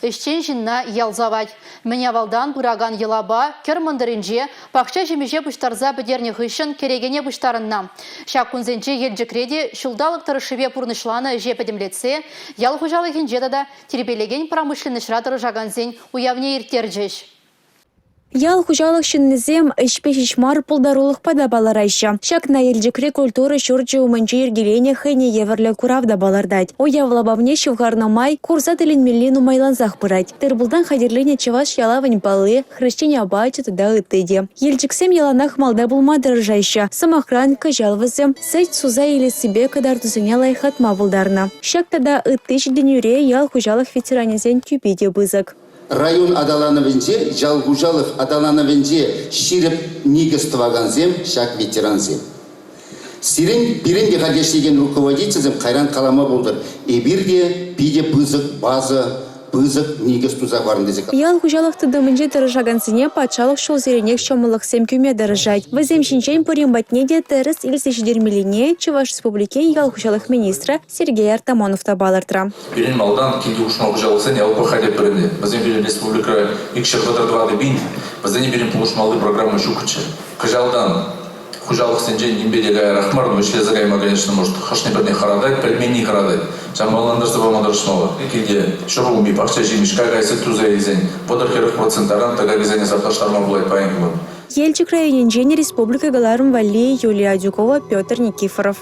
Эштен жинна ялзавать. Меня валдан бураган елаба, кермандырынже, пахча жемеже буштарза бедерне гышын керегене буштарынна. Шак кунзенче елджекреде шулдалық тұрышыве пурнышланы жепедемлетсе, ял хужалығын жетада тербелеген промышленныш ратыры жаганзен уявне иртерджеш. Ял хужалық шыннызем ішпеш-ішмар пулдарулық пада баларайша. Шак на елджекре культуры шурчы уманчы ергелене хэне еверлі куравда балардать. Уявлабавне шывгарнамай курса тіленмелін умайланзақ бұрать. Тырбулдан хадерлене чеваш ялавань балы, хрещене абайчы туда ыттыде. Елджексем яланах малда булмады ржайша. Самохран кажалвызем, сәйт суза или себе кадар тузыня лайхатма булдарна. Шак тада ыттыш денюре ял хужалық ветеранезен тюпиде бызык. Район адалановенде, жалгужалов адалановенде ширип нигестываганзем, шак ветеранзем. Сирен биренде гадештеген руководителем Кайран Калама болдыр. Бирде биде бызык база, бызык нигестуза барындызык. Ял хужалықты дымынже дырыжагансыне патшалық шол зеренек шомылық семкюме дырыжать. Вазем шинчен пырымбатнеде теріс илсешдермелине Чуваш Республике ял хужалық министра Сергей Артамонов табалыртыра. Билен малдан килди ушма хужалысын ял пахаде біріне. Вазем билен республика икшер вадырдвады бин. Вазем билен полушмалы программы шукачы. Кажалдан хужалық сенжен нембедегі рахмар, но шлезагайма, конечно, может, хашны бірне харадать, пельмени харадать. Жамаландырсы бамадыршнова. Килде шуруми, пахча жимишка гайсы туза изен. Водар 40%-аран тага гизене сапташтарма булай паингбан. Елчик районенжен республика галарым вали Юлия Дюкова, Петр Никифоров.